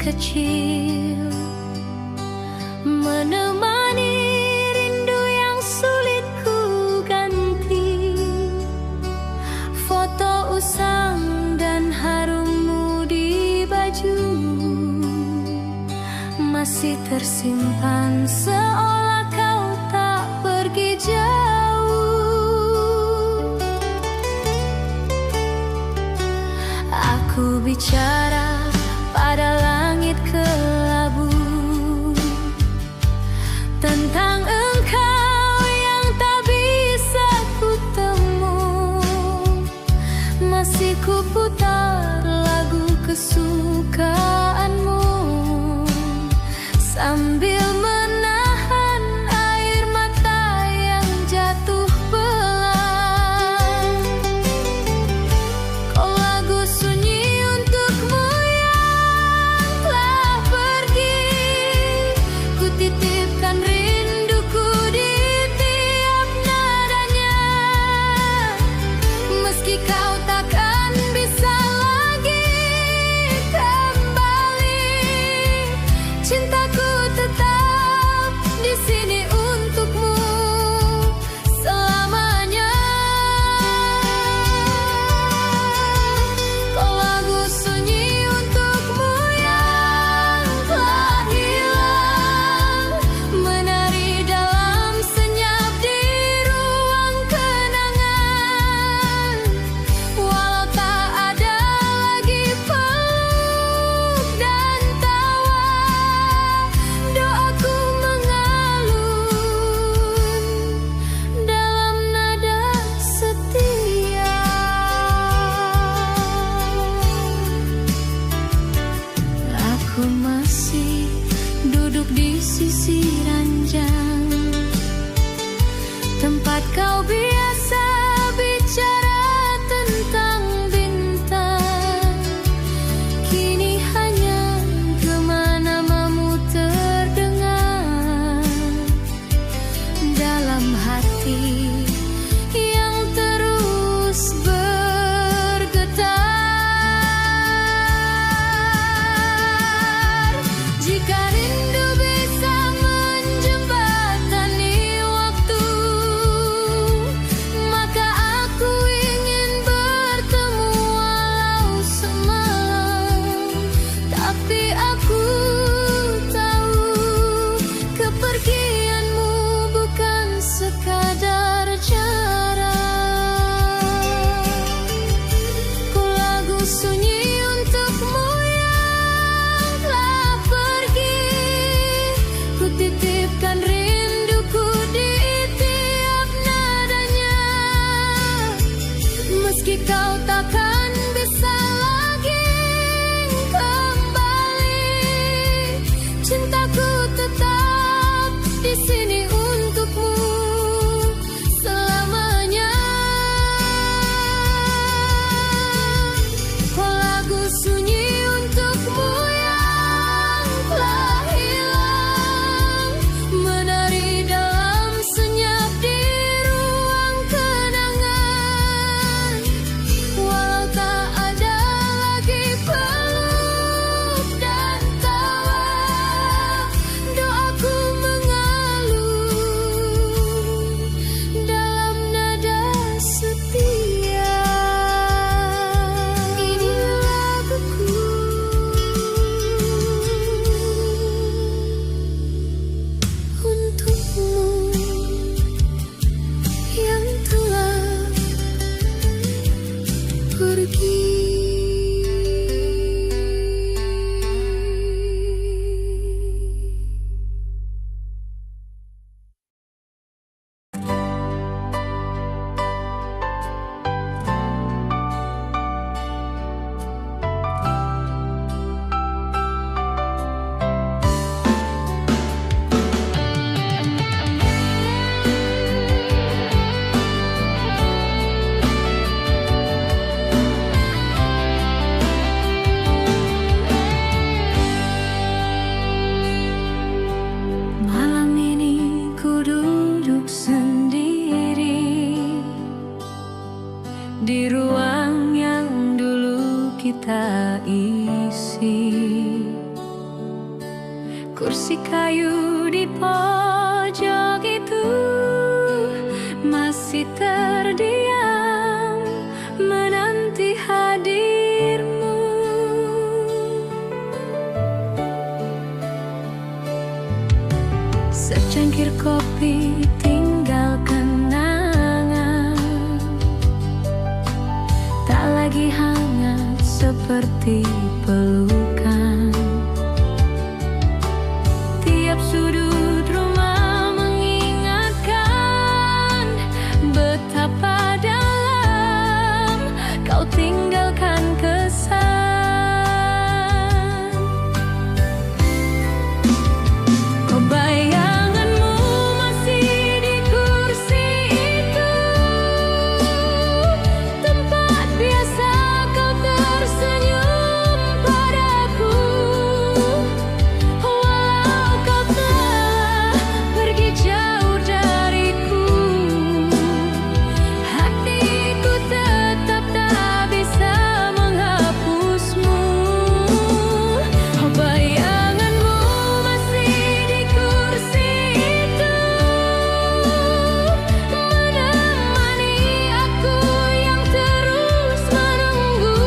kecil, menemani rindu yang sulit ku ganti. Foto usang dan harummu di baju masih tersimpan, seolah kau tak pergi jauh. Aku bicara pada langit kelabu tentang engkau yang tak bisa ku temu. Masih ku putar lagu kesukaanmu sambil menahan air mata yang jatuh pelan. Kau lagu sunyi untukmu yang telah pergi, ku titipkan rinduku di tiap nadanya. Meski kau takkan bisa lagi kembali, cintaku tetap di sini untukmu selamanya. Kau lagu sunyi untukmu yang telah hilang, menari dalam senyap di ruang kenangan. Walau tak ada lagi peluk dan tawa, doaku mengalun dalam nada setia. Aku masih duduk di sisi ranjang, tempat kau biasa bicara tentang bintang. Kini hanya gema namamu terdengar dalam hati yang terus bergetar. Jika rindu bisa menjembatani waktu, maka aku ingin bertemu walau semalam. Tapi aku tahu kepergianmu bukan sekadar jarak. Ku lagu sunyi untukmu yang telah pergi, ku titipkan rinduku di tiap nadanya. Meski kau takkan bisa lagi kembali, cintaku tetap di sini untukmu selamanya. Kau lagu sunyi untukmu yang telah hilang, menari dalam senyap di ruang kenangan. Walau tak ada lagi peluk dan tawa, doaku mengalun dalam nada setia. Ini laguku untukmu yang telah pergi. kita isi. Kursi kayu di pojok itu masih terdiam menanti hadirmu. Secangkir kopi tinggal kenangan, tak lagi hangat seperti pelukan. Tiap sudut rumah mengingatkan betapa dalam kau tinggalkan kesan. Oh, bayanganmu masih di kursi itu, tempat biasa kau tersenyum padaku. Walau kau telah pergi jauh dariku, hatiku tetap tak bisa menghapusmu. Oh, bayanganmu masih di kursi itu, menemani aku yang terus menunggu.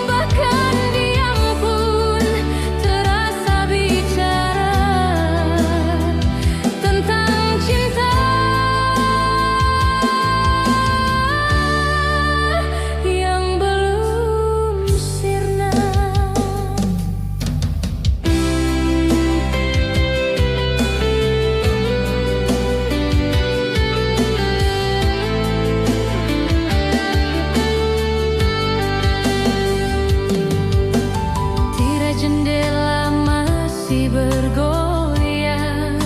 Bahkan diam pun terasa bicara tentang cinta yang belum sirna. Tirai jendela masih bergoyang,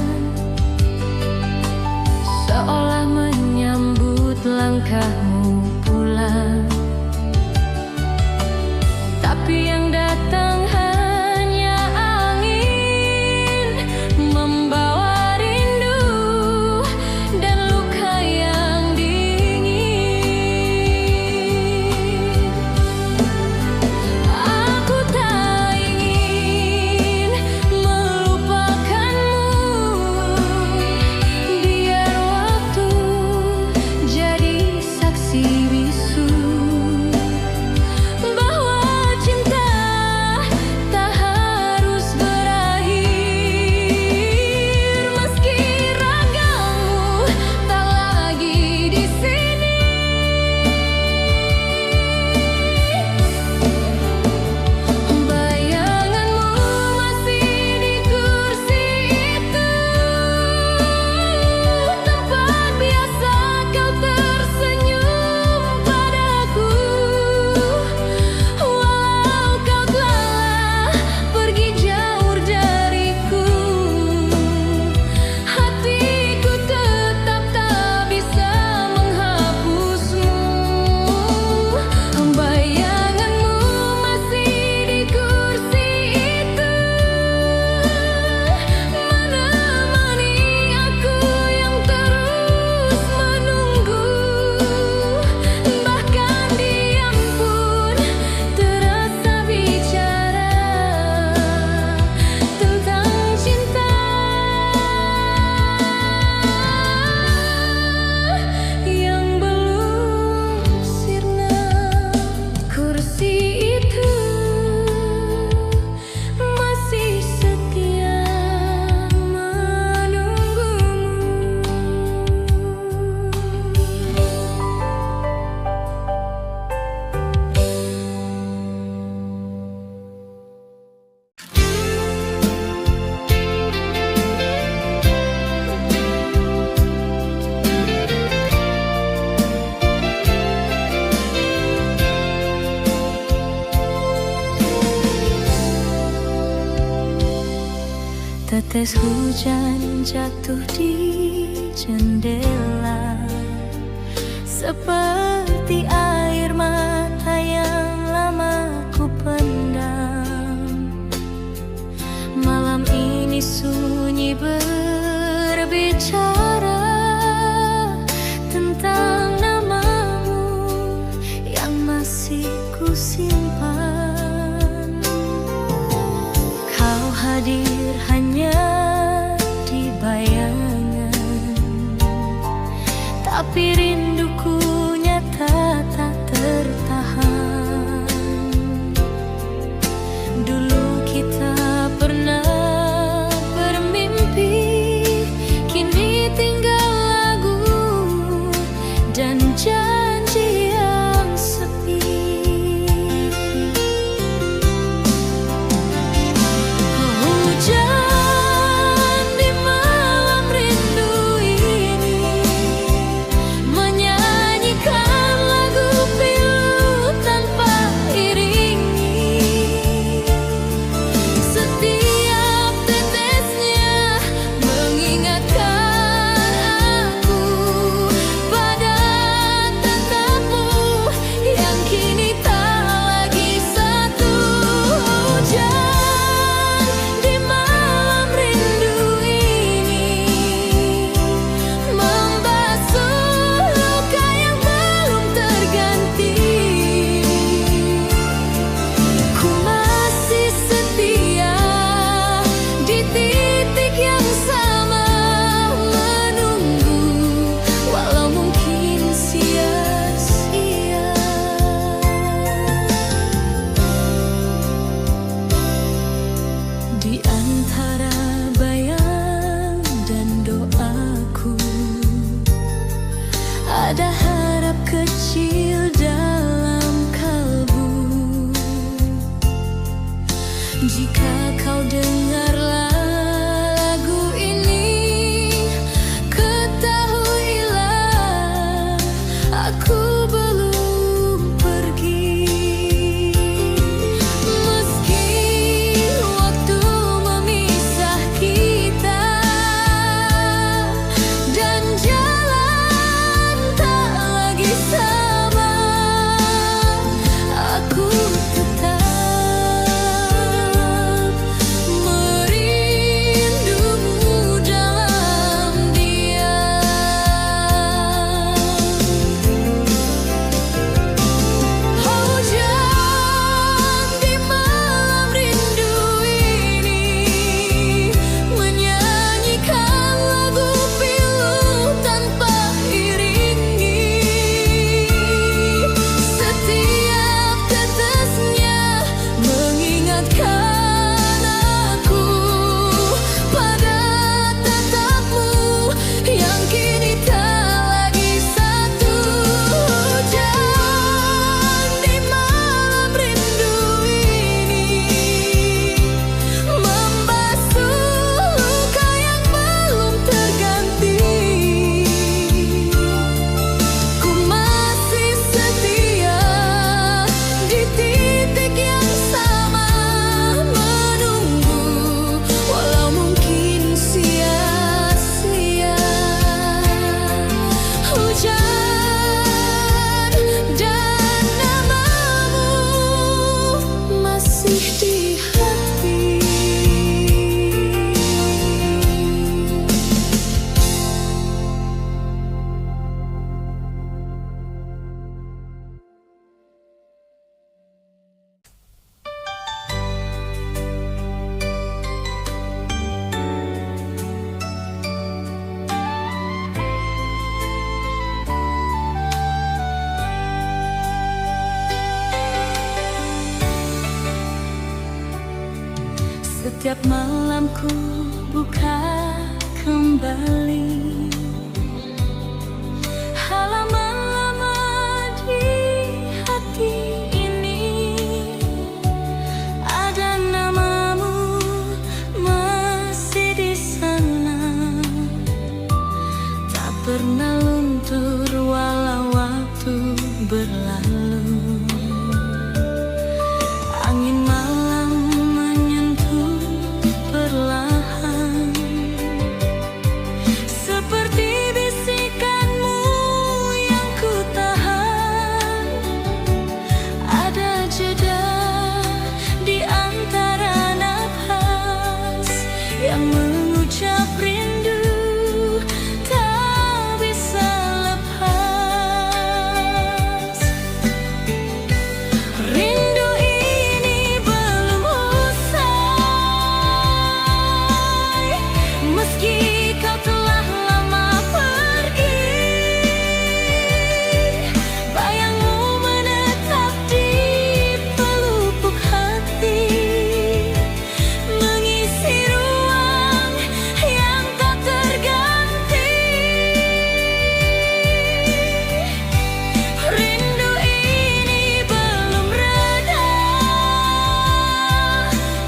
seolah menyambut langkahmu pulang. Tapi yang datang hanya angin, membawa rindu dan luka yang dingin. Aku tak ingin melupakanmu, biar waktu jadi saksi bisu bahwa cinta tak harus berakhir. Meski ragamu tak lagi di sini, bayanganmu masih di kursi itu, tempat biasa kau tersenyum padaku. Walau kau telah pergi jauh dariku, hatiku tetap tak bisa menghapusmu. Bayanganmu masih di kursi itu, menemani aku yang terus menunggu. Bahkan diam pun terasa bicara tentang cinta yang belum sirna. Kursi itu masih setia menunggumu. Tetes hujan jatuh di jendela, seperti air mata yang lama ku pendam. Malam ini sunyi berbicara tentang namamu yang masih ku simpan. Kau aku belum pergi. Meski waktu memisah kita dan jalan tak lagi sama, aku tetap merindumu dalam diam. Hujan di malam rindu ini menyanyikan lagu pilu tanpa iringi. Setiap tetesnya mengingatkan aku pada tatapmu yang kini tak lagi satu. Hujan di malam rindu ini membasuh luka yang belum terganti. Ku masih setia di titik yang sama, menunggu walau mungkin sia-sia. Hujan dan namamu masih di hati. Setiap malam ku buka kembali halaman lama di hati ini. Ada namamu masih di sana, tak pernah luntur walau waktu berlalu. Angin malam menyentuh perlahan, seperti bisikanmu yang ku tahan. Ada jeda di antara nafas yang mengucap rindu tak bisa lepas. Rindu ini belum usai, meski kau telah lama pergi. Bayangmu menetap di pelupuk hati, mengisi ruang yang tak terganti. Rindu ini belum reda,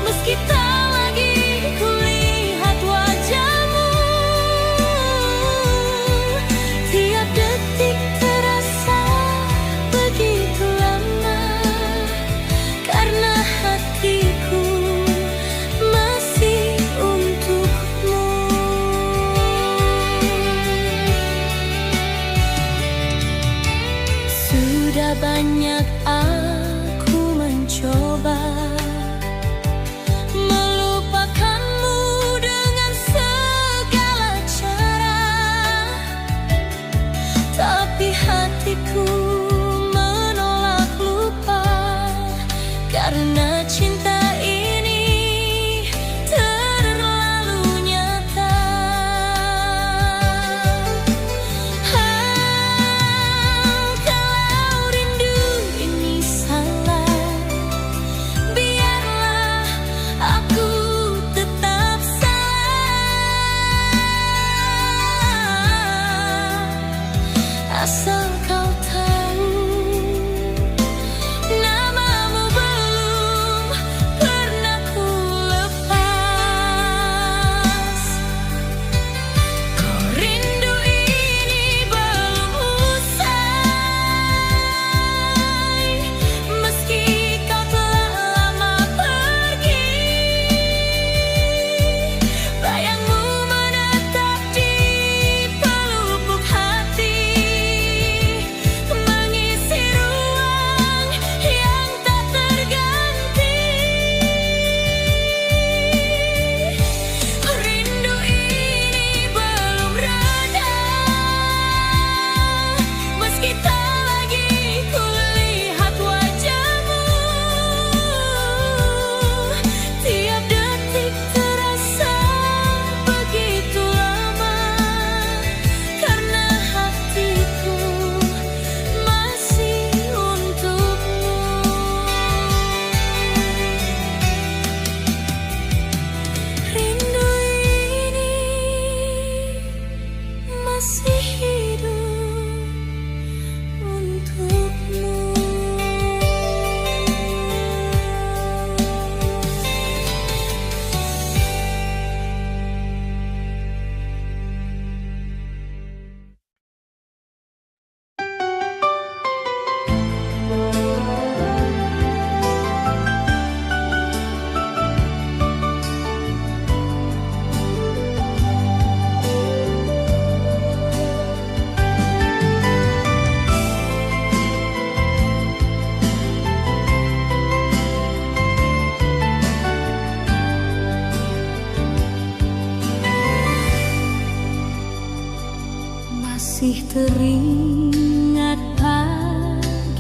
meski tak lagi kulihat wajahmu. Tiap detik terasa begitu lama, karena hatiku masih untukmu. Sudah banyak aku mencoba melupakanmu dengan segala cara, tapi hatiku menolak lupa, karena cinta ini terlalu nyata. Kalau rindu ini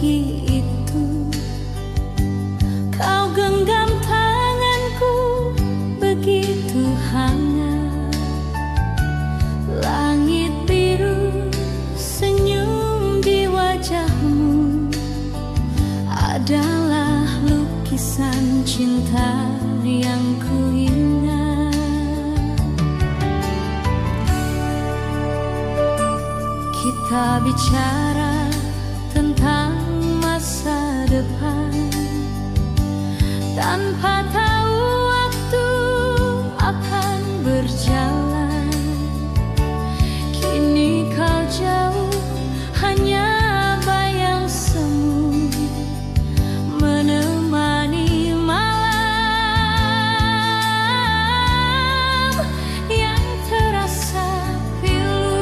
pagi itu kau genggam tanganku begitu hangat. Langit biru senyum di wajahmu adalah lukisan cinta yang kuingat. Kita bicara tentang masa depan tanpa tahu waktu akan berjalan. Kini kau jauh, hanya bayang semu menemani malam yang terasa pilu.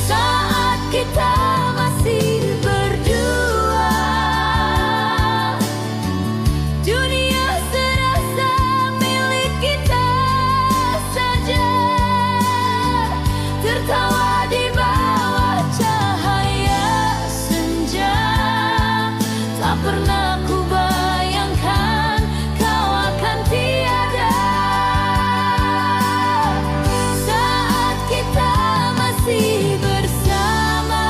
Saat kita masih berdua, dunia serasa milik kita saja. Tertawa di bawah cahaya senja, tak pernah ku bayangkan kau akan tiada. Saat kita masih bersama,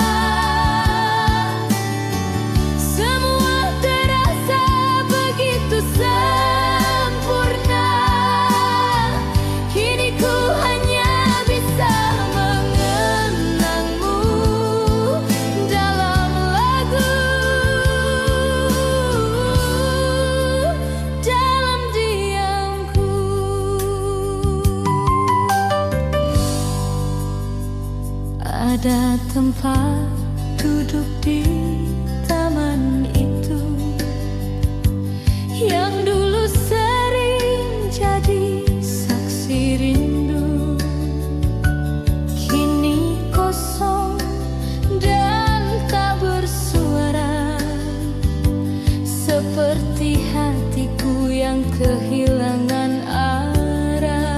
semua terasa begitu sempurna. Kini ku hanya bisa mengenangmu dalam lagu, dalam diamku. Ada tempat duduk di taman itu yang dulu sering jadi saksi rindu. Kini kosong dan tak bersuara, seperti hatiku yang kehilangan arah.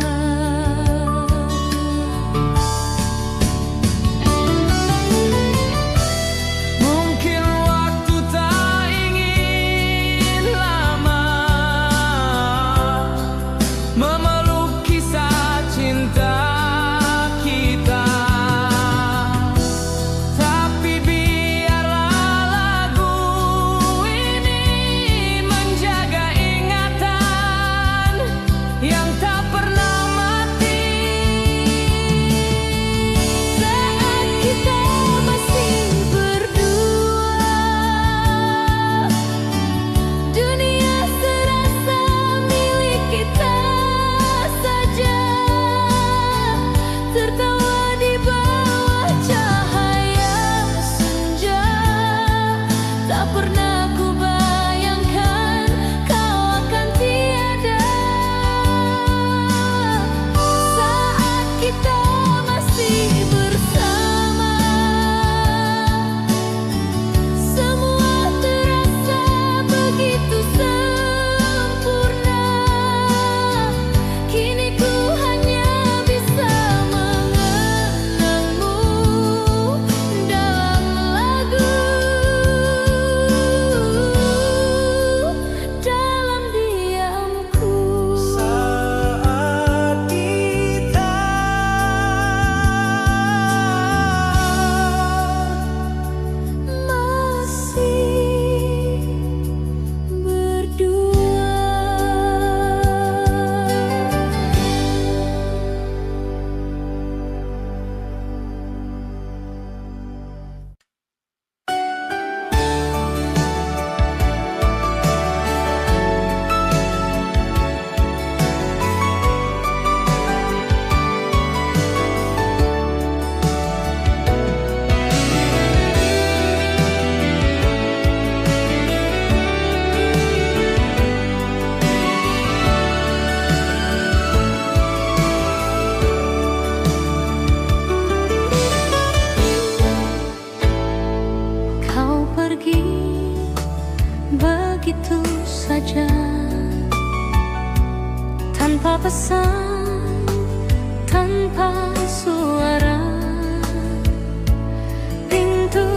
Mungkin waktu tak ingin lama memeluk kisah cinta kita, tapi biarlah lagu ini menjaga ingatan yang tak pernah mati. Saat kita masih berdua, dunia serasa milik kita saja. Tertawa di bawah cahaya senja, tak pernah ku bayangkan kau akan tiada. Saat kita masih bersama, semua terasa begitu sempurna. Kini ku hanya bisa mengenangmu dalam lagu, dalam diamku. Saat kita Masih berdua. Kau pergi begitu saja tanpa pesan, tanpa suara. Pintu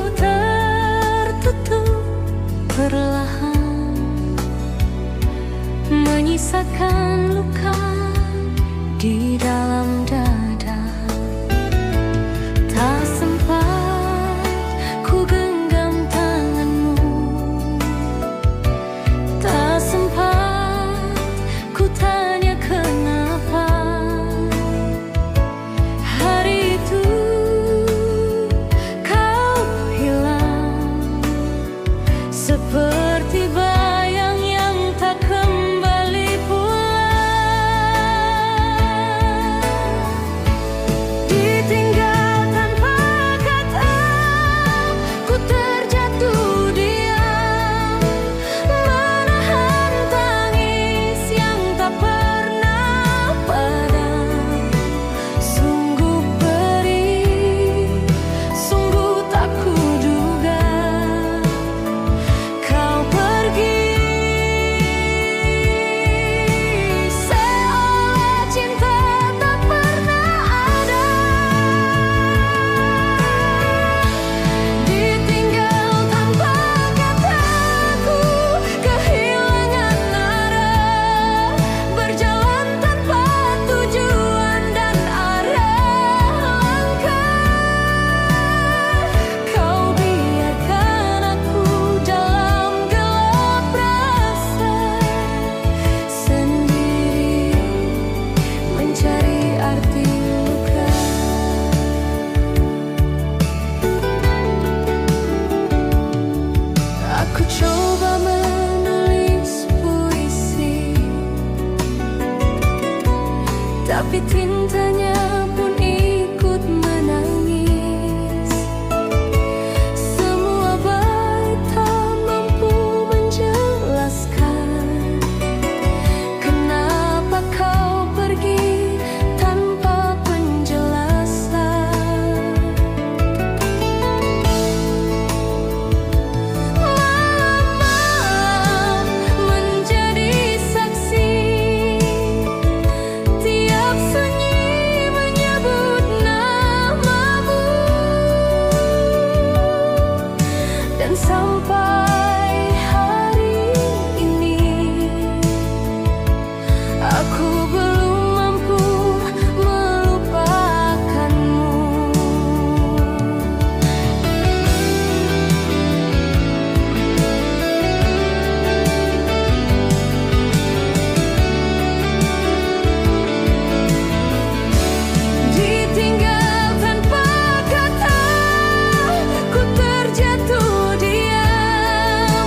meski tintanya pun ikut menangis. Semua bait tak mampu menjelaskan kenapa kau pergi tanpa penjelasan. Malam-malam menjadi saksi, tiap sunyi menyebut namamu. Dan sampai hari ini aku belum mampu melupakanmu. Ditinggal tanpa kata, ku terjatuh diam,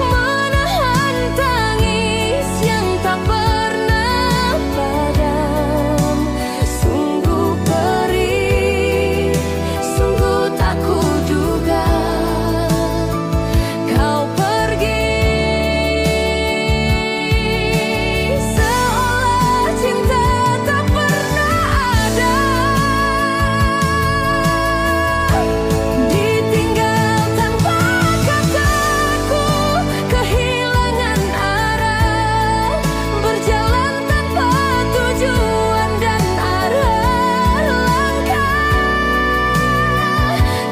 menahan tangis yang tak pernah padam. Sungguh perih, sungguh tak kuduga kau pergi, seolah cinta tak pernah ada. Ditinggal tanpa kataku, kehilangan arah, berjalan tanpa tujuan dan arah langkah.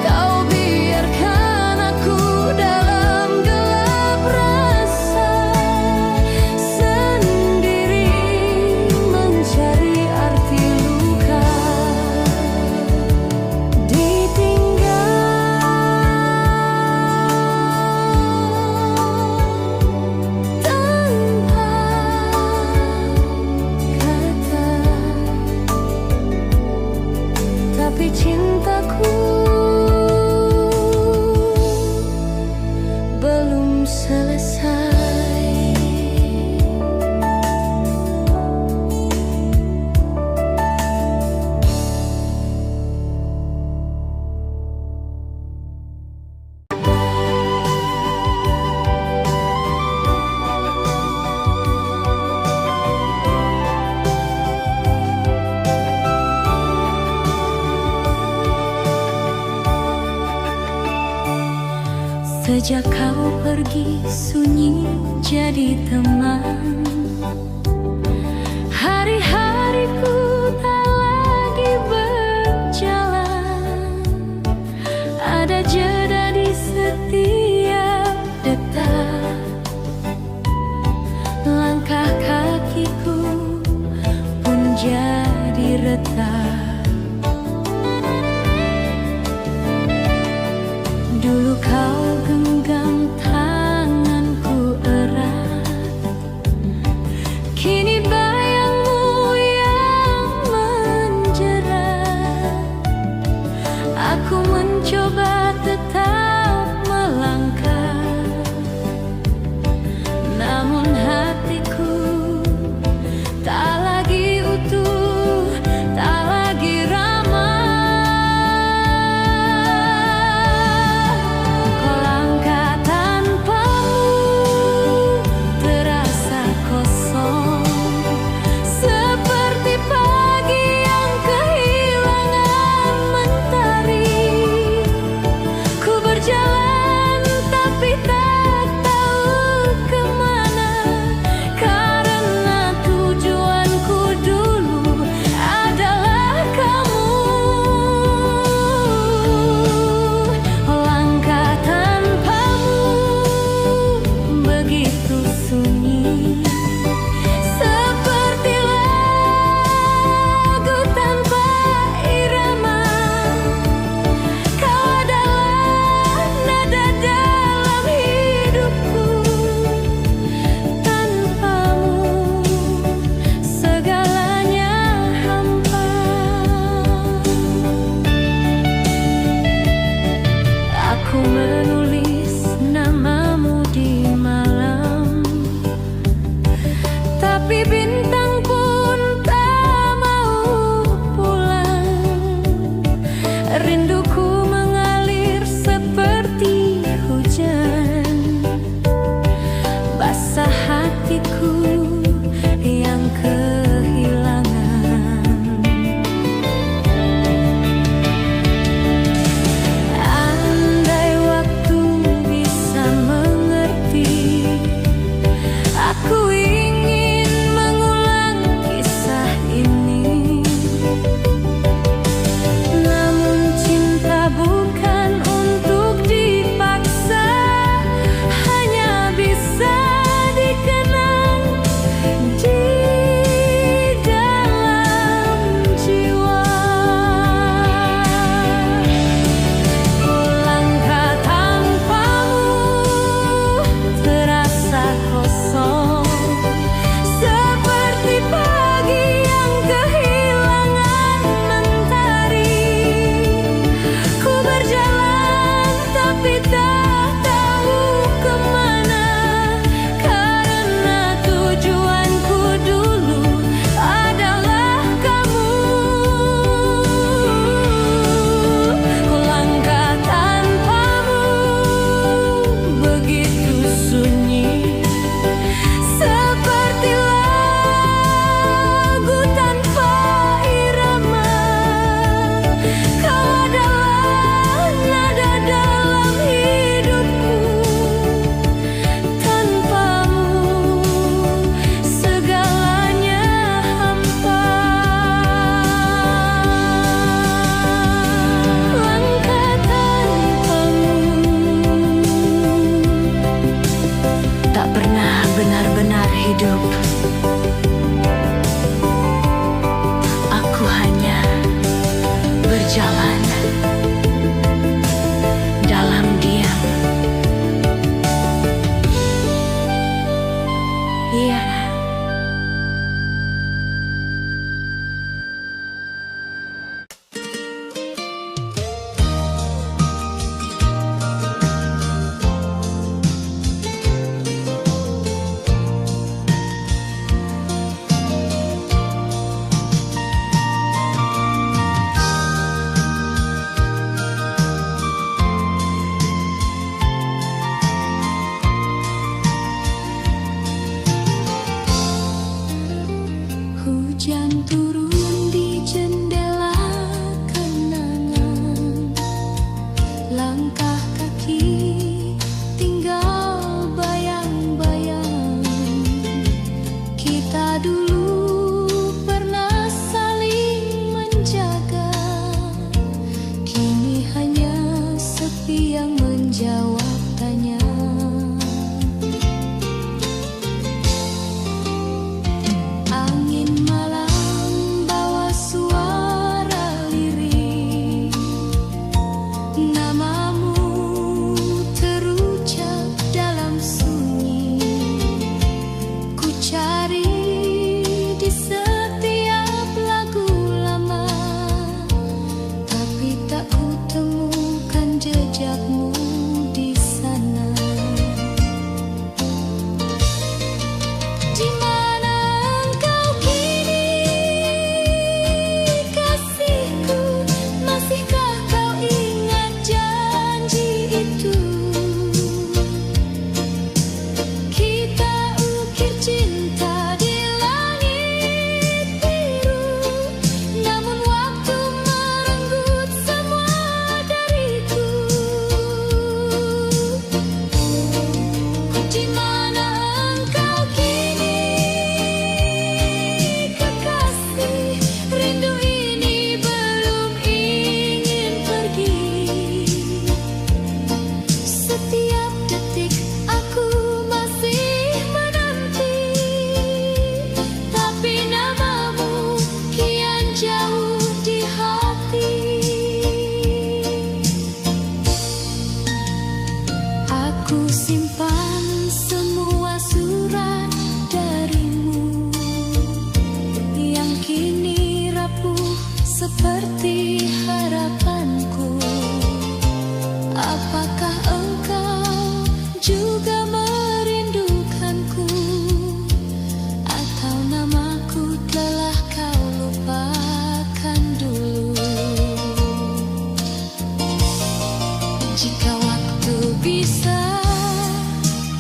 Kau biarkan aku dalam gelap rasa, sendiri mencari arti luka. Ditinggal tanpa kata, tapi cintaku belum selesai. Sejak kau pergi, sunyi jadi teman. Hari-hariku tak lagi berjalan, ada jeda di setiap detak. Langkah kakiku pun jadi retak. Dulu kau genggam tanganku erat, kini bayangmu yang menjerat. Aku mencoba tetap melangkah, namun hatiku tak lagi utuh, tak lagi ramah. Kau langkah tanpamu terasa kosong, seperti pagi yang kehilangan mentari. Ku berjalan tapi tak tahu kemana, karena tujuanku dulu adalah kamu. Langkah tanpamu begitu sunyi, seperti lagu tanpa irama. Kau adalah nada dalam hidupku, tanpamu segalanya hampa. Aku menulis namamu di malam, tapi bintang pun tak mau menjawab tanya. Angin malam bawa suara lirik, namamu terucap dalam sunyi. Ku cari di setiap lagu lama, tapi tak ku temukan jejakmu di sana. Di mana engkau kini, kasihku? Masihkah kau ingat janji itu? Kita ukir cinta di langit biru, namun waktu merenggut semua dariku. Di mana engkau kini, kekasih? Rindu ini belum ingin pergi. Setiap detik aku masih menanti, tapi namamu kian jauh di hati. Aku simpan semua surat darimu yang kini rapuh seperti harapanku. Apakah engkau juga merindukanku, atau namaku telah kau lupakan dulu? Jika waktu bisa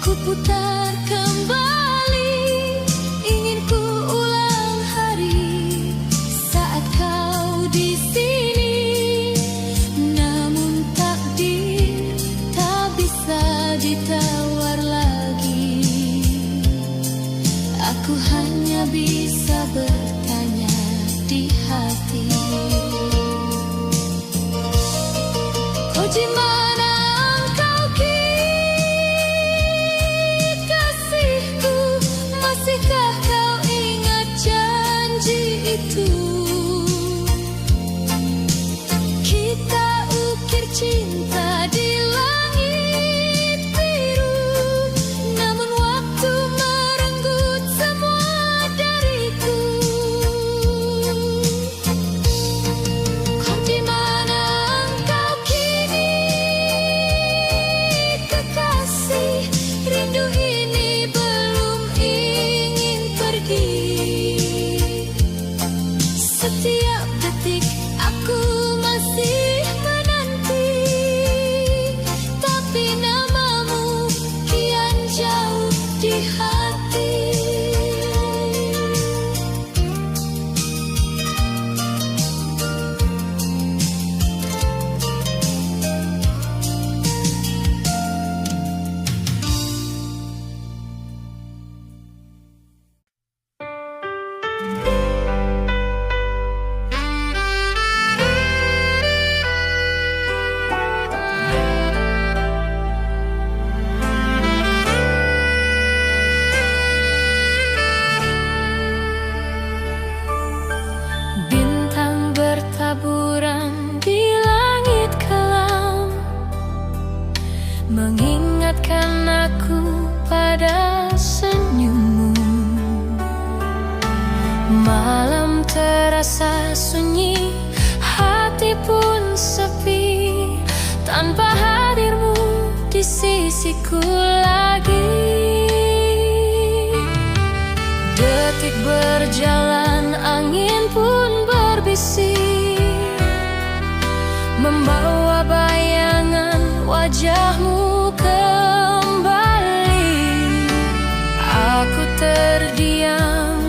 ku putar kembali, ingin ku ulang hari saat kau di sini. Namun takdir tak bisa ditawar lagi. Aku hanya bisa bertanya di hati. Oh, di mana engkau kini, kasihku? Masihkah kau ingat janji itu? Kita ukir cinta di langit biru, namun waktu merenggut semua dariku. Kau di mana engkau kini, kekasih? Rindu ini belum ingin pergi. Setiap detik aku masih menanti, tapi namamu kian jauh di hati. Bintang bertaburan di langit kelam, mengingatkan aku pada senyummu. Malam terasa sunyi, hati pun sepi, tanpa hadirmu di sisiku lagi. Detik berjalan, angin pun berbisik, membawa bayangan wajahmu kembali. Aku terdiam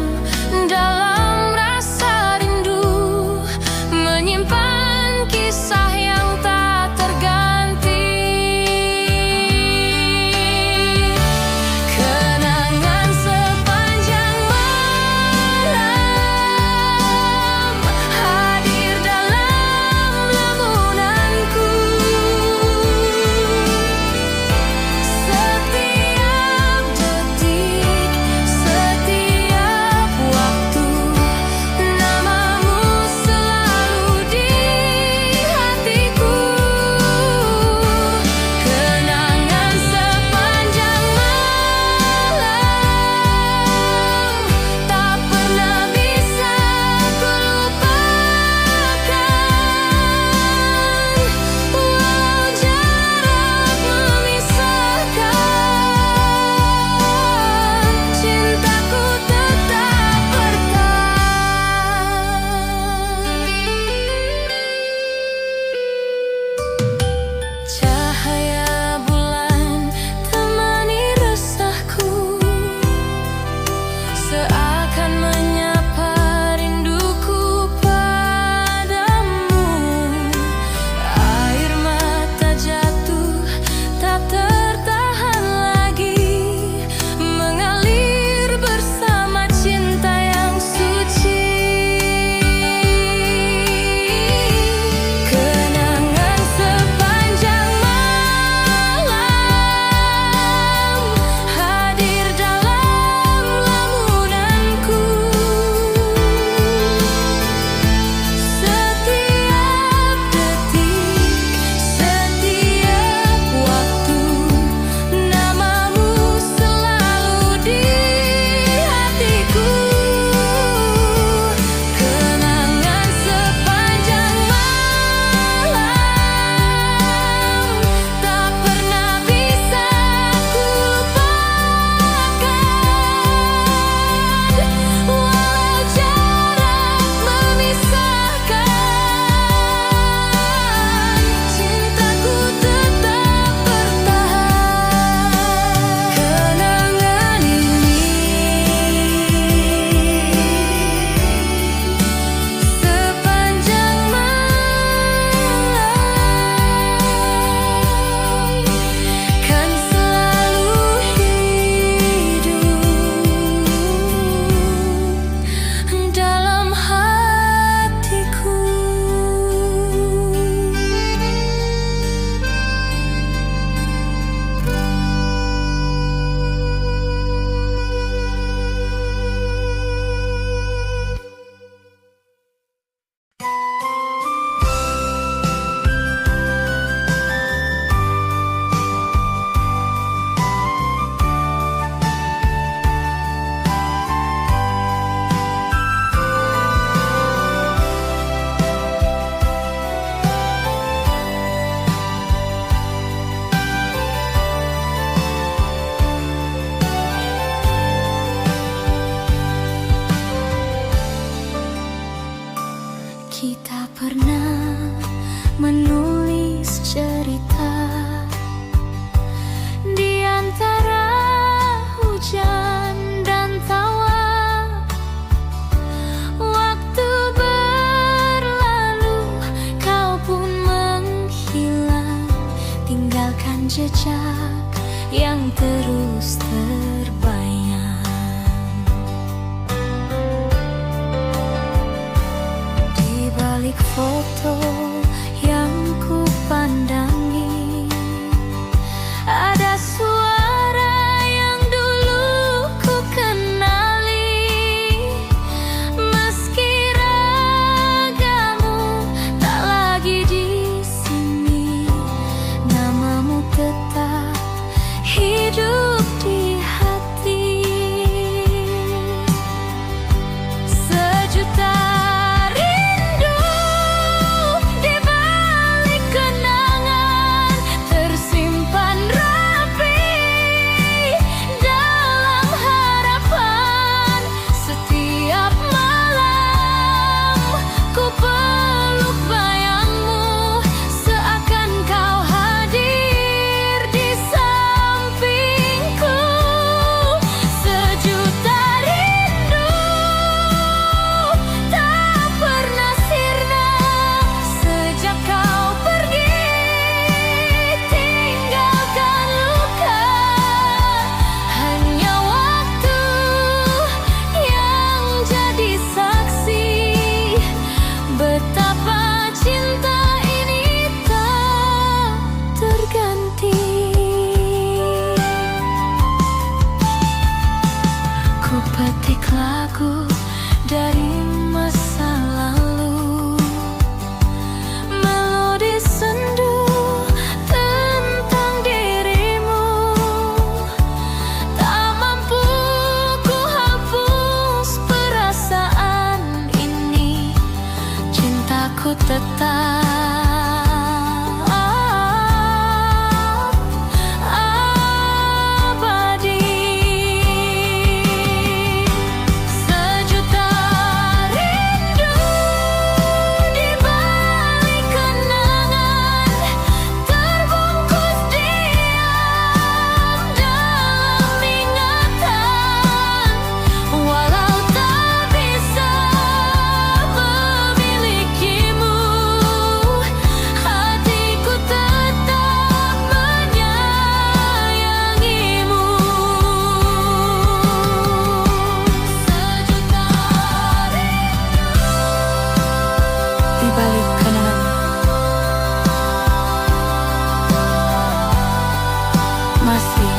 dalam rasa rindu, menyimpan kisah yang tak terganti. Kenangan sepanjang malam hadir dalam lamunanku. tinggalkan jejak yang terus terbayang di balik foto yang ku pandangi. Ada suara yang dulu ku kenali, meski ragamu tak lagi di sini, namamu tetap hidup di hati. Sejuta rindu di balik kenangan tersimpan rapi dalam harapan. Setiap malam ku peluk bayangmu, seakan kau hadir di sampingku. Sejuta rindu tak pernah sirna sejak kau pergi, tinggalkan luka. Hanya waktu yang jadi saksi betapa cinta ini tak terganti. Ku petik lagu dari masa lalu, melodi sendu tentang dirimu. Tak mampu ku hapus perasaan ini, cintaku tetap abadi. Sejuta rindu di balik kenangan terbungkus diam dalam ingatan. Walau tak bisa memilikimu, hatiku tetap menyayangimu. Sejuta rindu di balik kenangan masih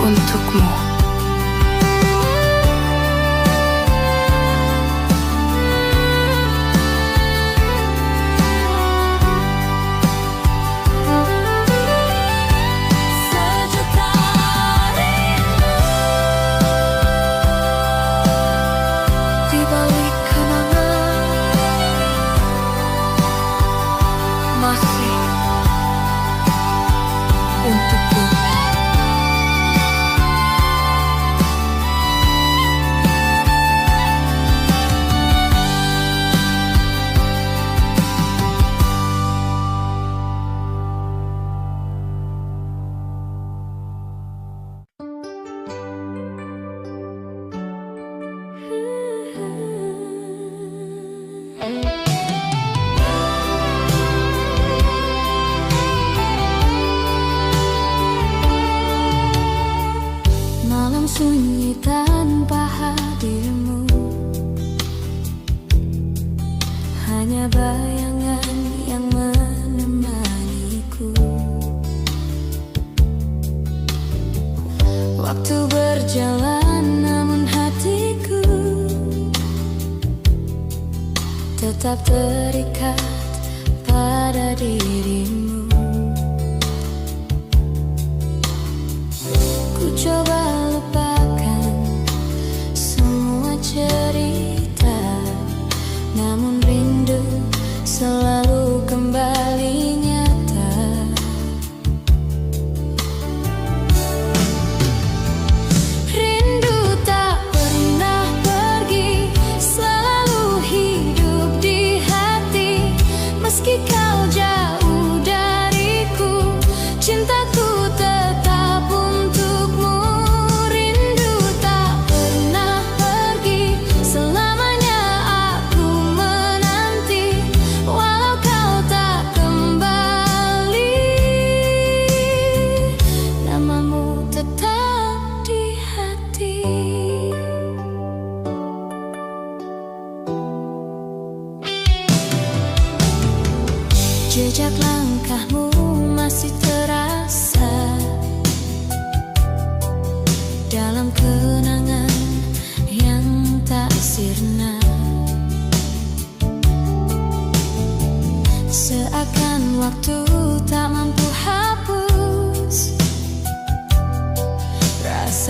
untukmu. Sejuta rindu di balik kenangan masih untukku. Malam sunyi tanpa hadirmu, hanya bayangan yang menemaniku. Waktu berjalan namun hatiku tetap terikat pada dirimu. Ku coba lupakan semua cerita, namun rindu selalu kembali nyata. Rindu tak pernah pergi, selalu hidup di hati, meski kau jauh dari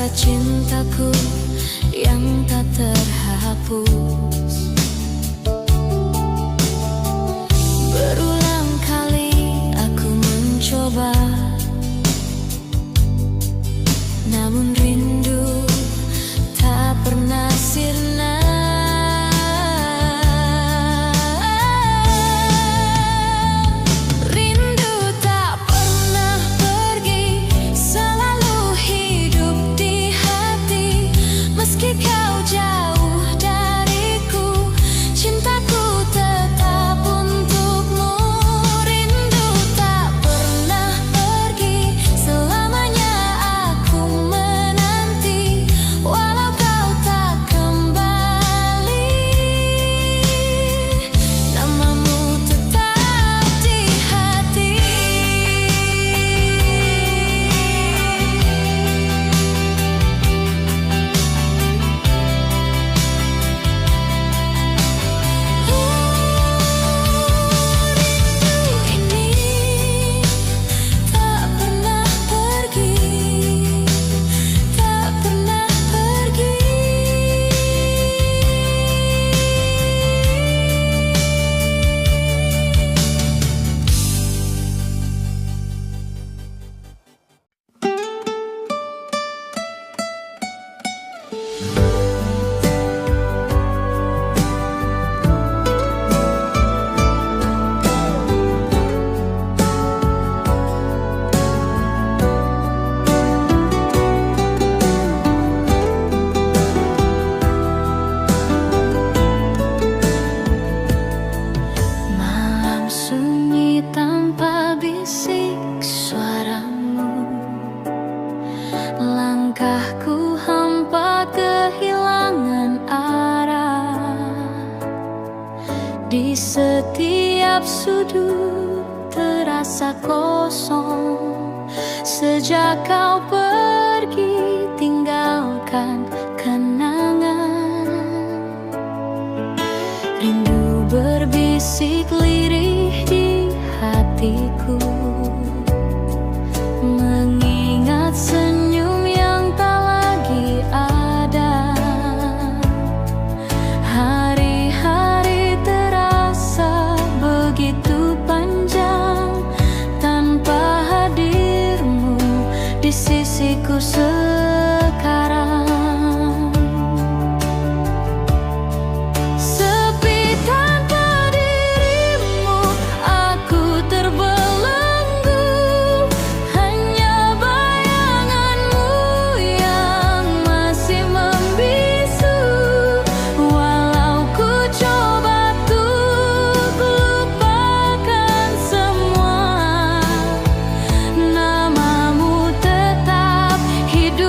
rasa cintaku yang tak terhapus. Berulang kali aku mencoba, namun rindu tak pernah sirna. Rindu tak pernah pergi, selalu hidup di hati. Meski kau jauh dariku, cintaku tetap untukmu. Rindu tak pernah pergi, selamanya aku menanti. Walau kau tak kembali, namamu tetap di hati. Rindu ini tak pernah pergi, tak pernah pergi. Malam sunyi tanpa bisik suaramu, langkahku hampa kehilangan arah. Di setiap sudut terasa kosong, sejak kau pergi tinggalkan kenangan. Rindu berbisik lirih di hatiku, mengingat senyum yang tak lagi ada. Hari-hari terasa begitu panjang tanpa hadirmu di sisiku sekarang. Sepi tanpa dirimu, aku terbelenggu. Hanya bayanganmu yang masih membisu. Walau ku coba untuk lupakan semua, namamu tetap hidup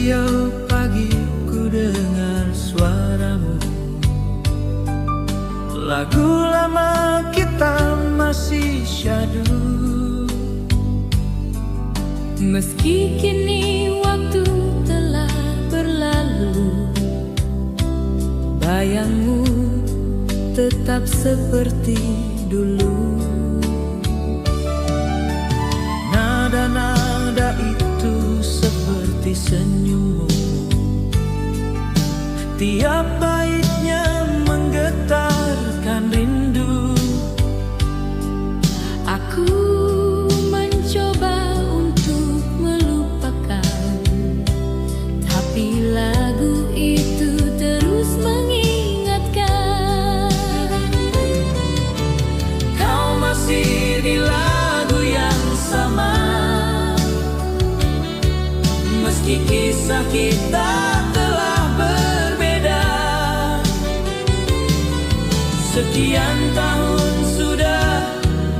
Setiap pagi ku dengar suaramu, lagu lama kita masih syadu. Meski kini waktu telah berlalu, bayangmu tetap seperti dulu. Nada-nada itu seperti senyummu, tiap baitnya menggetarkan rindu. Aku mencoba untuk melupakan, tapi lagu itu terus mengingatkan. Kau masih di lagu yang sama, meski kisah kita telah berbeda. Sekian tahun sudah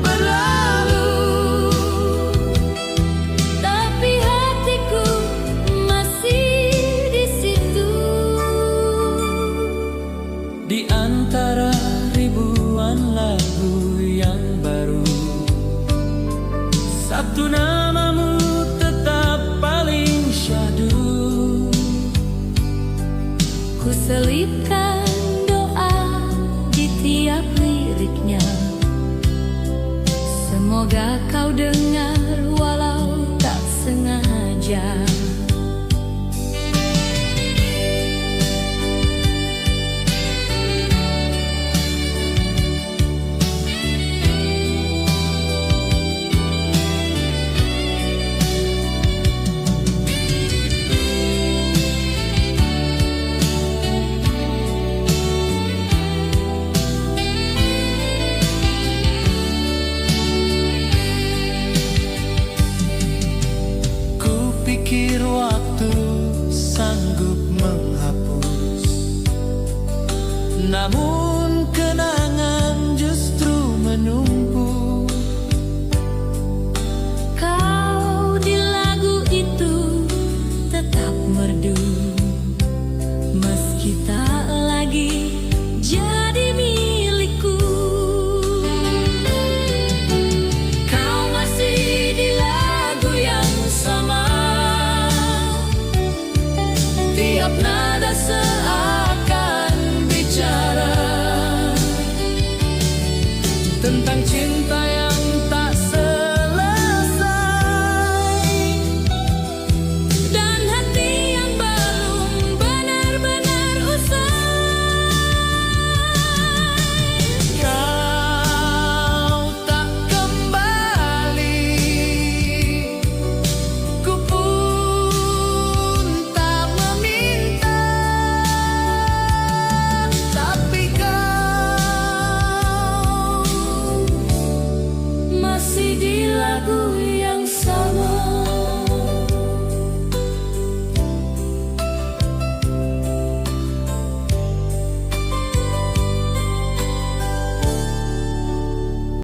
berlalu, Tapi hatiku masih di situ. di antara ribuan lagu yang baru, satu namamu tetap paling syahdu. Ku selipkan doa di tiap liriknya, semoga kau dengar walau tak sengaja. Pikir waktu sanggup menghapus, namun kenangan justru menumpuk. Kau di lagu itu tetap merdu, meski tak